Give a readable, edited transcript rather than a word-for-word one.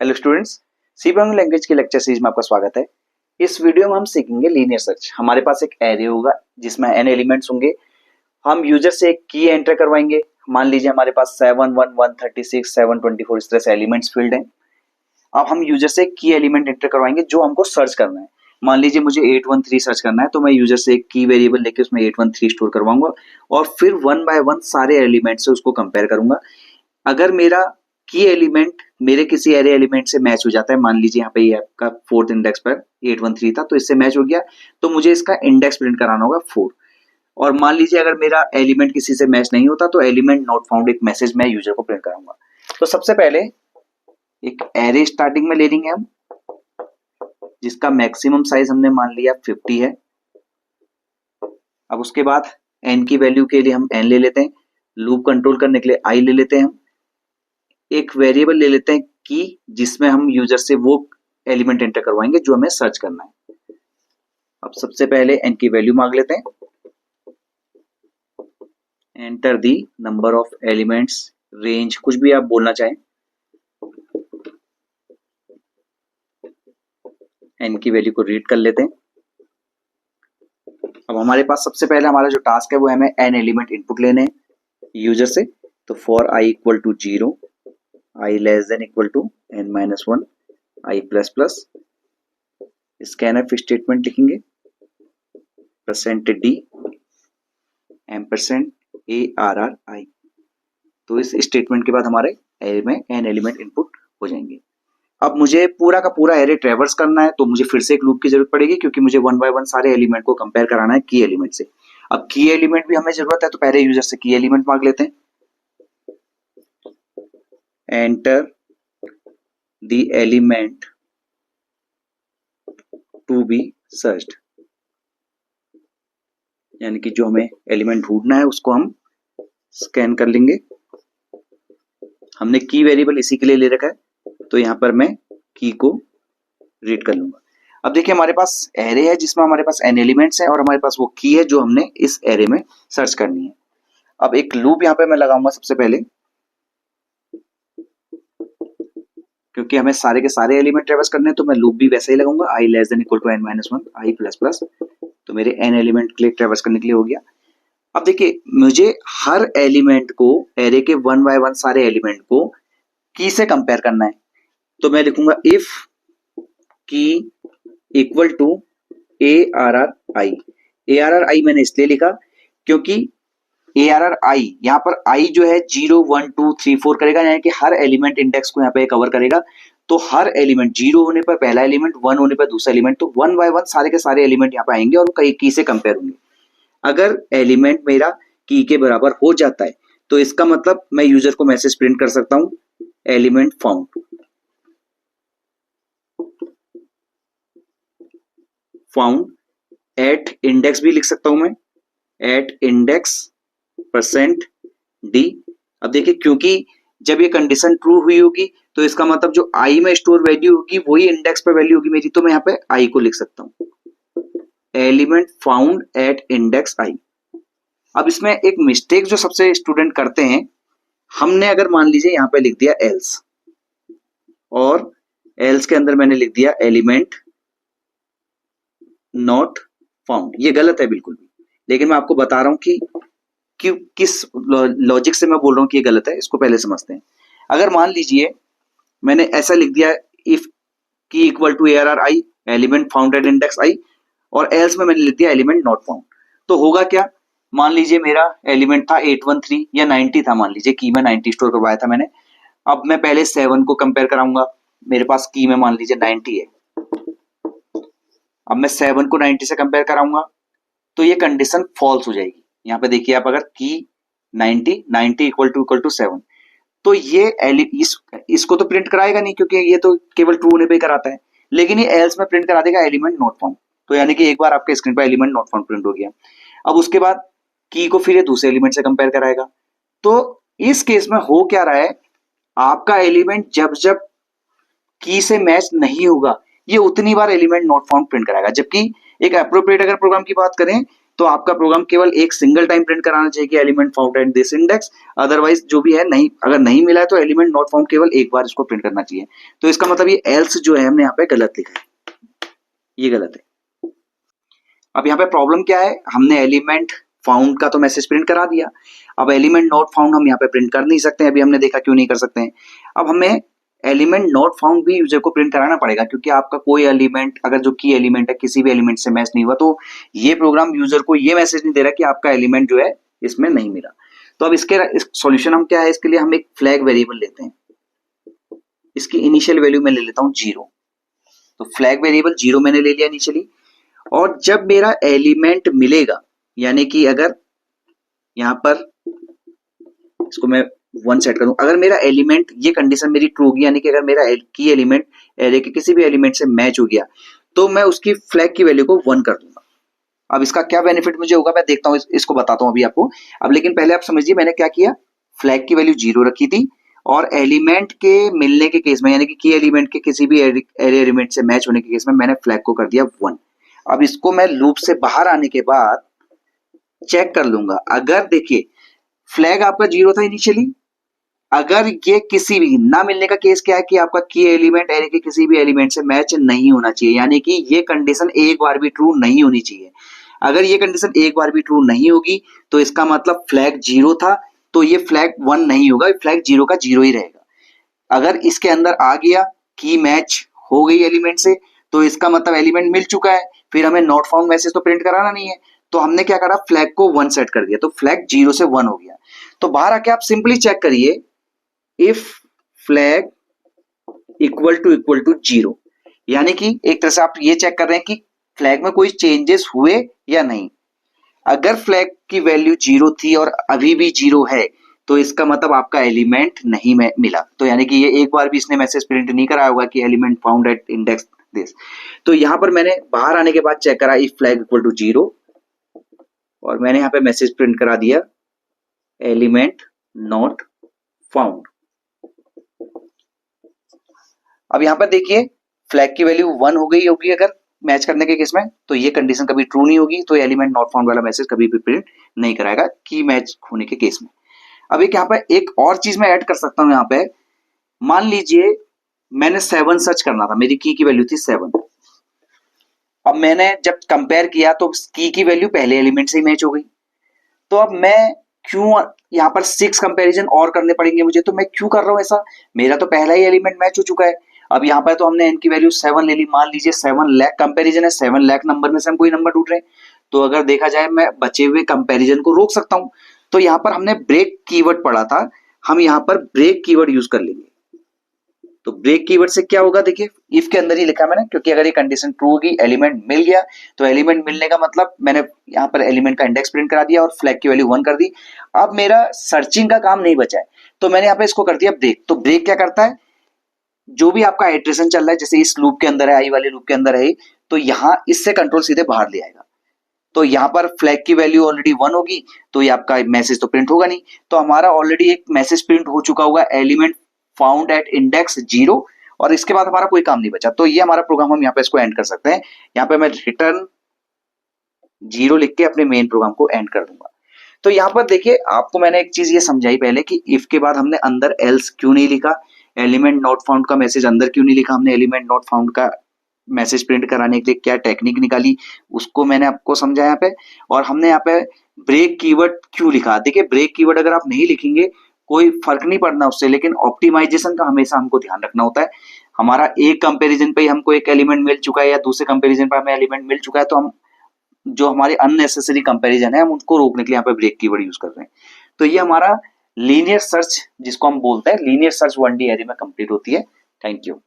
Hello students, C programming language के lecture series में आपका स्वागत है। इस वीडियो में हम सीखेंगे लीनियर सर्च। हमारे पास एक एरे होगा जिसमें n एलिमेंट्स होंगे। हम यूजर से एक की एंटर करवाएंगे। मान लीजिए हमारे पास 7 1 136 724 इस तरह से एलिमेंट्स फील्ड हैं। अब हम यूजर से एक की एलिमेंट एंटर करवाएंगे जो हमको सर्च करना है। मान लीजिए मुझे 813 सर्च करना है, तो मैं यूजर से एक की वेरिएबल लेके उसमें 813 स्टोर करवाऊंगा और फिर वन बाय वन सारे एलिमेंट से उसको कंपेयर करूंगा। अगर मेरा की एलिमेंट मेरे किसी एरे एलिमेंट से मैच हो जाता है, मान लीजिए यहाँ पे ये आपका फोर्थ इंडेक्स पर 813 था तो इससे मैच हो गया, तो मुझे इसका इंडेक्स प्रिंट कराना होगा 4। और मान लीजिए अगर मेरा एलिमेंट किसी से मैच नहीं होता तो एलिमेंट नॉट फाउंड एक मैसेज मैं यूजर को प्रिंट कराऊंगा। तो सबसे पहले एक एरे स्टार्टिंग में ले लेंगे हम, जिसका मैक्सिमम साइज हमने मान लिया 50 है। अब उसके बाद n की वैल्यू के लिए हम n ले लेते हैं, लूप कंट्रोल करने के लिए i ले लेते हैं। हम एक वेरिएबल ले लेते हैं की, जिसमें हम यूजर से वो एलिमेंट एंटर करवाएंगे जो हमें सर्च करना है। अब सबसे पहले n की वैल्यू मांग लेते हैं, enter the number of elements, range कुछ भी आप बोलना चाहें। n की वैल्यू को रीड कर लेते हैं। अब हमारे पास सबसे पहले हमारा जो टास्क है वो हमें n एलिमेंट इनपुट लेने हैं यूजर से। तो for i equal to 0, i less than equal to n minus 1, i plus plus, scanf statement लिखेंगे, %d एम्परसेंड ARRI। तो इस स्टेटमेंट के बाद हमारे एरे में n एलिमेंट इनपुट हो जाएंगे। अब मुझे पूरा का पूरा एरे ट्रेवर्स करना है तो मुझे फिर से एक लूप की जरूरत पड़ेगी, क्योंकि मुझे वन बाय वन सारे एलिमेंट को कंपेयर कराना है की एलिमेंट से। अब की एलिमेंट भी हमें जरूरत है तो पहले यूजर से की एलिमेंट मांग लेते हैं, enter the element to be searched, यानी कि जो हमें एलिमेंट ढूंढना है उसको हम स्कैन कर लेंगे। हमने की वेरिएबल इसी के लिए ले रखा है तो यहां पर मैं की को रीड कर लूंगा। अब देखिए हमारे पास एरे है जिसमें हमारे पास n एलिमेंट्स हैं और हमारे पास वो की है जो हमने इस एरे में सर्च करनी है। अब एक लूप यहां पे मैं लगाऊंगा सबसे पहले, क्योंकि हमें सारे के सारे एलिमेंट ट्रेवर्स करने हैं तो मैं लूप भी वैसे ही लगाऊंगा, i less than equal to n minus 1, i plus plus. तो मेरे n एलिमेंट के लिए ट्रेवर्स करने के लिए हो गया। अब देखिए मुझे हर एलिमेंट को, एरे के वन बाय वन सारे एलिमेंट को की से कंपेयर करना है। तो मैं लिखूंगा if key equal to ARRI। ARRI मैंने इसलिए लिखा क्योंकि ARRI यहाँ पर i जो है 0 1 2 3 4 करेगा, यानी कि हर एलिमेंट इंडेक्स को यहाँ पे कवर करेगा। तो हर एलिमेंट 0 होने पर पहला एलिमेंट, 1 होने पर दूसरा एलिमेंट, तो वन बाय वन सारे के सारे एलिमेंट यहाँ पे आएंगे और कई की से कंपेयर होंगे। अगर एलिमेंट मेरा की के बराबर हो जाता है तो इसका मतलब मैं यूजर को मैसेज प्रिंट कर सकता हूं, element found. Found at index भी लिख सकता हूं मैं, एट इंडेक्स %d। अब देखिए क्योंकि जब ये कंडीशन ट्रू हुई होगी तो इसका मतलब जो i में स्टोर वैल्यू होगी वही इंडेक्स पे वैल्यू होगी मेरी, तो मैं यहाँ पे i को लिख सकता हूं, element found at index i। अब इसमें एक मिस्टेक जो सबसे स्टूडेंट करते हैं, हमने अगर मान लीजिए यहाँ पे लिख दिया एल्स और एल्स के अंदर मैंने लिख दिया एलिमेंट नॉट फाउंड, ये गलत है बिल्कुल भी। लेकिन मैं आपको बता रहा हूं कि किस लॉजिक से मैं बोल रहा हूं कि ये गलत है, इसको पहले समझते हैं। अगर मान लीजिए मैंने ऐसा लिख दिया if key equal to ARRI element found at index i, और एल्स में मैंने लिख दिया एलिमेंट नॉट फाउंड, तो होगा क्या? मान लीजिए मेरा एलिमेंट था 813 या 90 था, मान लीजिए की में 90 स्टोर करवाया था मैंने। अब मैं पहले 7 को कंपेयर कराऊंगा, मेरे पास की में मान लीजिए 90 है। अब मैं 7 को 90 से कंपेयर कराऊंगा तो ये कंडीशन फॉल्स हो जाएगी। यहाँ पे देखिए आप, अगर की 90 इक्वल टू 7, तो ये इसको तो प्रिंट कराएगा नहीं क्योंकि ये तो केवल ट्रू होने पे ही कराता है, लेकिन ये एल्स में प्रिंट करा देगा एलिमेंट नॉट फाउंड। तो यानी कि एक बार आपके स्क्रीन पर एलिमेंट नॉट फाउंड प्रिंट हो गया। अब उसके बाद की को फिर ये दूसरे एलिमेंट से कंपेयर कराएगा। तो इस केस में हो क्या रहा है, आपका एलिमेंट जब जब की से मैच नहीं होगा ये उतनी बार एलिमेंट नॉट फाउंड प्रिंट कराएगा। जबकि एक एप्रोप्रिएट अगर प्रोग्राम की बात करें तो आपका प्रोग्राम केवल एक सिंगल टाइम प्रिंट कराना चाहिए कि element found at this index, otherwise जो भी है नहीं, अगर नहीं मिला है तो एलिमेंट नॉट फाउंड केवल एक बार इसको प्रिंट करना चाहिए। तो इसका मतलब ये एल्स जो है हमने यहाँ पे गलत लिखा है, ये गलत है। अब यहाँ पे प्रॉब्लम क्या है, हमने एलिमेंट फाउंड का तो मैसेज प्रिंट करा दिया, अब एलिमेंट नॉट फाउंड हम यहाँ पे प्रिंट कर नहीं सकते हैं, अभी हमने देखा क्यों नहीं कर सकते हैं। अब हमें एलिमेंट नॉट फाउंड भी यूजर को प्रिंट कराना पड़ेगा, क्योंकि आपका कोई एलिमेंट अगर जो की एलिमेंट है किसी भी एलिमेंट से मैच नहीं हुआ तो ये प्रोग्राम यूजर को ये मैसेज नहीं दे रहा कि आपका एलिमेंट जो है इसमें नहीं मिला। तो अब इसके सॉल्यूशन हम क्या है, इसके लिए हम एक फ्लैग वेरिएबल लेते हैं, इसकी इनिशियल वैल्यू मैं ले लेता हूं 0। तो फ्लैग वेरिएबल 0 मैंने ले लिया इनिशियली, और जब मेरा एलिमेंट मिलेगा, यानी कि अगर यहां पर इसको मैं 1 सेट करूं, अगर मेरा एलिमेंट, ये कंडीशन मेरी ट्रू होगी, यानी कि अगर मेरा की एलिमेंट एरे के किसी भी एलिमेंट से मैच हो गया तो मैं उसकी फ्लैग की वैल्यू को 1 कर दूंगा। अब इसका क्या बेनिफिट मुझे होगा मैं देखता हूं, इसको बताता हूं अभी आपको। अब लेकिन पहले आप समझिए मैंने क्या किया, फ्लैग की वैल्यू 0 रखी थी, और एलिमेंट के मिलने के केस में, यानी कि एलिमेंट के किसी भी एरे एलिमेंट से मैच होने के केस में मैंने फ्लैग को कर दिया 1। अब इसको मैं लूप से बाहर आने के बाद चेक कर लूंगा, अगर देखिए फ्लैग आपका 0 था इनिशियली, अगर ये किसी भी ना मिलने का केस क्या है कि आपका की एलिमेंट एरे के किसी भी एलिमेंट से मैच नहीं होना चाहिए, यानी कि ये कंडीशन एक बार भी ट्रू नहीं होनी चाहिए। अगर ये कंडीशन एक बार भी ट्रू नहीं होगी तो इसका मतलब फ्लैग 0 था, तो ये फ्लैग 1 नहीं होगा, फ्लैग 0 का 0 ही रहेगा। अगर इसके अंदर आ गया की मैच हो गई एलिमेंट से, तो इसका मतलब एलिमेंट मिल चुका है, फिर हमें नॉट फाउंड मैसेज तो प्रिंट कराना नहीं है, तो हमने क्या करा, फ्लैग को 1 सेट कर दिया, तो फ्लैग 0 से 1 हो गया। तो बाहर आके आप सिंपली चेक करिए, इफ फ्लैग इक्वल टू 0, यानी कि एक तरह से आप ये चेक कर रहे हैं कि फ्लैग में कोई चेंजेस हुए या नहीं। अगर फ्लैग की वैल्यू 0 थी और अभी भी 0 है तो इसका मतलब आपका एलिमेंट नहीं मिला, तो यानी कि ये एक बार भी इसने मैसेज प्रिंट नहीं कराया होगा कि element found at index this. तो यहां पर मैंने बाहर आने के बाद चेक करा इफ फ्लैग इक्वल टू 0, और मैंने यहां पे मैसेज प्रिंट करा दिया एलिमेंट नॉट फाउंड। अब यहां पर देखिए फ्लैग की वैल्यू 1 हो गई होगी अगर मैच करने के केस में, तो ये कंडीशन कभी ट्रू नहीं होगी, तो एलिमेंट नॉट फाउंड वाला मैसेज कभी भी प्रिंट नहीं कराएगा की मैच होने के केस में। अब एक यहाँ पे एक और चीज मैं ऐड कर सकता हूं, यहाँ पे मान लीजिए मैंने 7 सर्च करना था, मेरी की वैल्यू थी 7। अब मैंने जब कंपेयर किया तो की वैल्यू पहले एलिमेंट से ही मैच हो गई, तो अब मैं क्यों यहाँ पर 6 कंपैरिजन और करने पड़ेंगे मुझे, तो मैं क्यों कर रहा हूं ऐसा, मेरा तो पहला ही एलिमेंट मैच हो चुका है। अब यहाँ पर तो हमने n की वैल्यू 7 ले ली, मान लीजिए 7 लाख कंपैरिजन है, 7 लाख नंबर में से हम कोई नंबर ढूंढ रहे हैं, तो अगर देखा जाए मैं बचे हुए कंपैरिजन को रोक सकता हूं। तो यहाँ पर हमने ब्रेक कीवर्ड पढ़ा था, हम यहाँ पर ब्रेक कीवर्ड यूज कर लेंगे। तो ब्रेक कीवर्ड से क्या होगा, देखिए इफ के अंदर ही लिखा मैंने, क्योंकि अगर ये कंडीशन ट्रू होगी, एलिमेंट मिल गया, तो एलिमेंट मिलने का मतलब मैंने यहाँ पर एलिमेंट का इंडेक्स प्रिंट करा दिया और फ्लैग की वैल्यू 1 कर दी। अब मेरा सर्चिंग का काम नहीं बचा है, तो मैंने यहाँ पे इसको कर दिया ब्रेक। तो ब्रेक क्या करता है, जो भी आपका आइटरेशन चल रहा है, जैसे इस लूप के अंदर है, आई वाले लूप के अंदर है, तो यहाँ इससे कंट्रोल सीधे बाहर ले आएगा। तो यहाँ पर फ्लैग की वैल्यू ऑलरेडी 1 होगी, तो ये आपका मैसेज तो प्रिंट होगा नहीं, तो हमारा ऑलरेडी एक मैसेज प्रिंट हो चुका होगा एलिमेंट फाउंड एट इंडेक्स 0, और इसके बाद हमारा कोई काम नहीं बचा। तो ये हमारा प्रोग्राम हम यहाँ पे इसको एंड कर सकते हैं। यहाँ पे मैं रिटर्न 0 लिख के अपने मेन प्रोग्राम को एंड कर दूंगा। तो यहाँ पर देखिए आपको मैंने एक चीज ये समझाई पहले कि इफ के बाद हमने अंदर एल्स क्यों नहीं लिखा, एलिमेंट नॉट फाउंड का मैसेज अंदर क्यों नहीं लिखा, हमने एलिमेंट नॉट फाउंड का मैसेज प्रिंट कराने के लिए क्या टेक्निक निकाली, उसको मैंने आपको समझाया यहाँ पे। और हमने यहाँ पे ब्रेक कीवर्ड क्यों लिखा, देखिए ब्रेक कीवर्ड अगर आप नहीं लिखेंगे कोई फर्क नहीं पड़ना उससे, लेकिन ऑप्टिमाइजेशन का हमेशा हमको ध्यान रखना होता है। हमारा एक कंपैरिजन पे हमको एक एलिमेंट मिल चुका है या दूसरे कंपैरिजन पे हमें एलिमेंट मिल चुका है, तो हम जो हमारे अननेसेसरी कंपैरिजन है हम उनको रोकने के लिए यहाँ पे ब्रेक कीवर्ड यूज कर रहे हैं। तो ये हमारा लीनियर सर्च जिसको हम बोलते हैं, लीनियर सर्च 1D एरे में कंप्लीट होती है। Thank you.